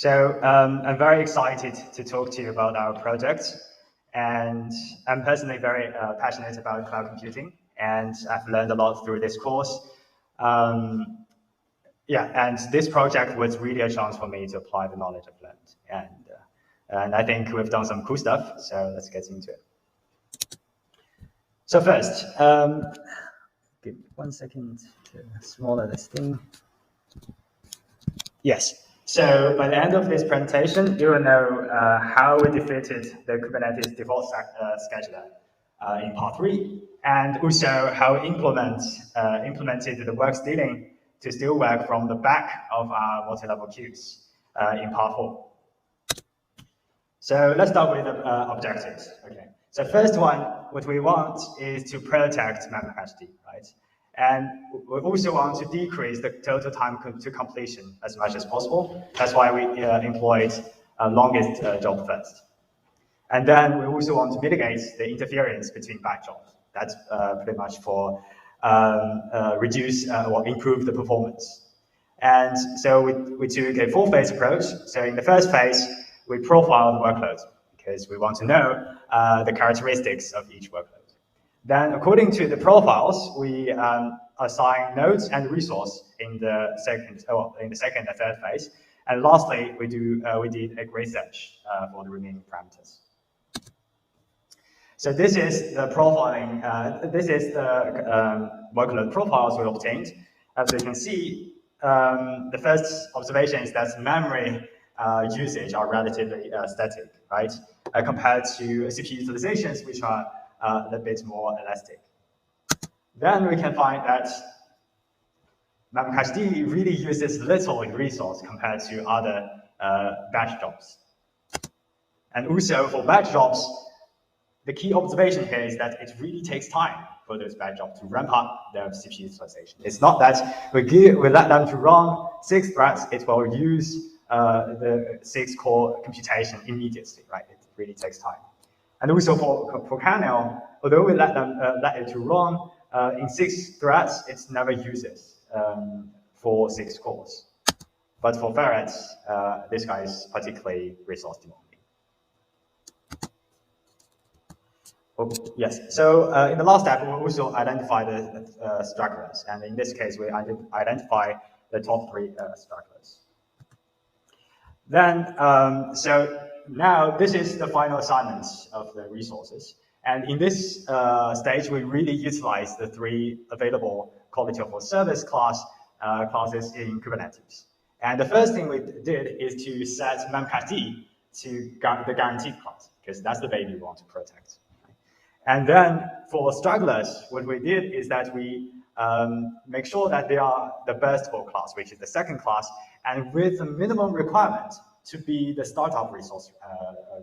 So I'm very excited to talk to you about our project. And I'm personally very passionate about cloud computing, and I've learned a lot through this course. And this project was really a chance for me to apply the knowledge I've learned. And I think we've done some cool stuff, so let's get into it. So first, give me 1 second to smaller this thing. Yes. So by the end of this presentation, you will know how we defeated the Kubernetes default scheduler in part 3, and also how we implemented the work stealing to steal work from the back of our multi-level queues in part 4. So let's start with the objectives. Okay. So first one, what we want is to protect memory capacity, right? And we also want to decrease the total time to completion as much as possible. That's why we employed longest job first. And then we also want to mitigate the interference between batch jobs. That's pretty much for reduce or improve the performance. And so we took a 4-phase approach. So in the first phase, we profile the workload because we want to know the characteristics of each workload. Then, according to the profiles, we assign nodes and resource in the second and third phase. And lastly, we did a grid search for the remaining parameters. So this is the profiling. This is the workload profiles we obtained. As you can see, the first observation is that memory usage are relatively static, right? Compared to CPU utilizations, which are a little bit more elastic. Then we can find that memcached really uses little resource compared to other batch jobs. And also for batch jobs, the key observation here is that it really takes time for those batch jobs to ramp up their CPU utilization. It's not that we let them to run 6 threads, it will use the 6-core computation immediately, right? It really takes time. And also for kernel, although we let it to run in 6 threads, it never uses for 6 cores. But for ferrets, this guy is particularly resource demanding. Oh, yes, so in the last step, we also identify the stragglers. And in this case, we identify the top 3 stragglers. Then, so now this is the final assignment of the resources. And in this stage, we really utilize the 3 available quality of service classes in Kubernetes. And the first thing we did is to set memcached to the guaranteed class, because that's the baby we want to protect. And then for stragglers, what we did is that we make sure that they are the burstable class, which is the second class, and with the minimum requirement to be the startup resource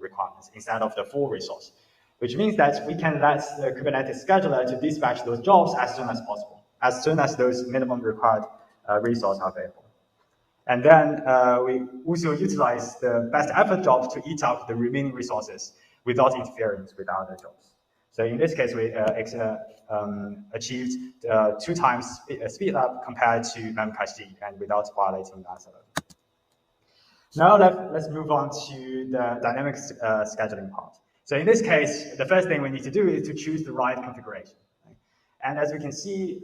requirements instead of the full resource, which means that we can let the Kubernetes scheduler to dispatch those jobs as soon as possible, as soon as those minimum required resources are available. And then we also utilize the best effort jobs to eat up the remaining resources without interference with other jobs. So in this case, we achieved 2 times speed up compared to memcached and without violating the SLA. Now let's move on to the dynamic scheduling part. So in this case, the first thing we need to do is to choose the right configuration. Right? And as we can see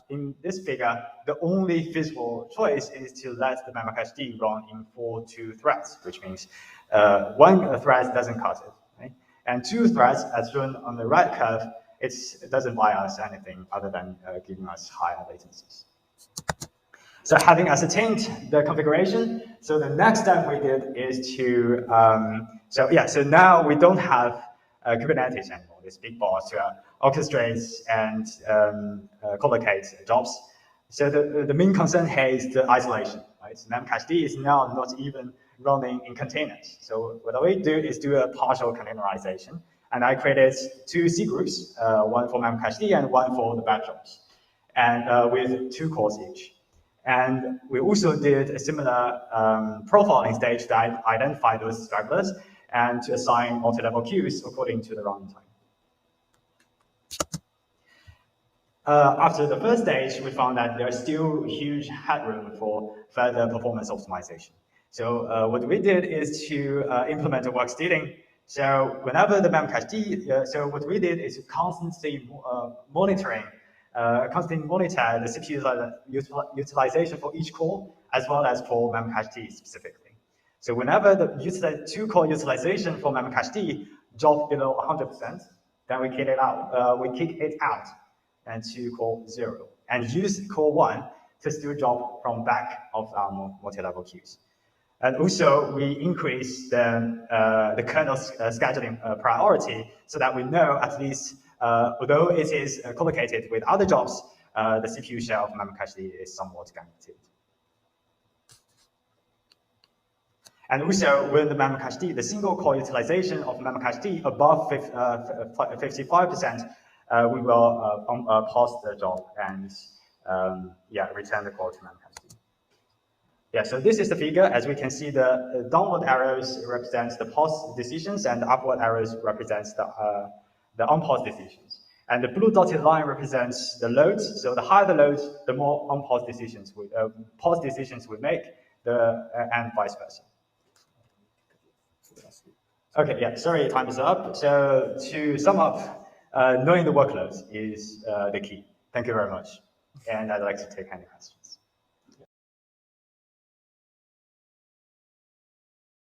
in this figure, the only feasible choice is to let the memcached run in 4 threads, which means 1 thread doesn't cut it. And 2 threads, as shown on the right curve, it doesn't buy us anything other than giving us higher latencies. So having ascertained the configuration, so the next step we did is to, so now we don't have Kubernetes anymore, this big boss to orchestrate and collocate jobs. So the main concern here is the isolation, right? So memcached is now not even running in containers. So what we do is do a partial containerization. And I created 2 C groups, one for memcached and one for the batch jobs, and with 2 cores each. And we also did a similar profiling stage to identify those stragglers and to assign multi-level queues according to the runtime. After the first stage, we found that there's still huge headroom for further performance optimization. So what we did is to implement a work stealing. So whenever the memcache D, so what we did is constantly constantly monitor the CPU utilization for each core, as well as for memcache D specifically. So whenever the two-core utilization for memcache D drop below 100%, then we kick it out, and to core 0, and use core 1 to still drop from back of our multi-level queues. And also, we increase the kernel scheduling priority so that we know at least, although it is collocated with other jobs, the CPU share of memcache D is somewhat guaranteed. And also, with the memcache D, the single core utilization of memcache D above 55%, we will pause the job and return the core to memcache D. Yeah, so this is the figure. As we can see, the downward arrows represents the paused decisions, and the upward arrows represents the unpaused decisions. And the blue dotted line represents the loads. So the higher the loads, the more unpaused decisions paused decisions we make, and vice versa. Okay, yeah, sorry, time is up. So to sum up, knowing the workloads is the key. Thank you very much. And I'd like to take any questions.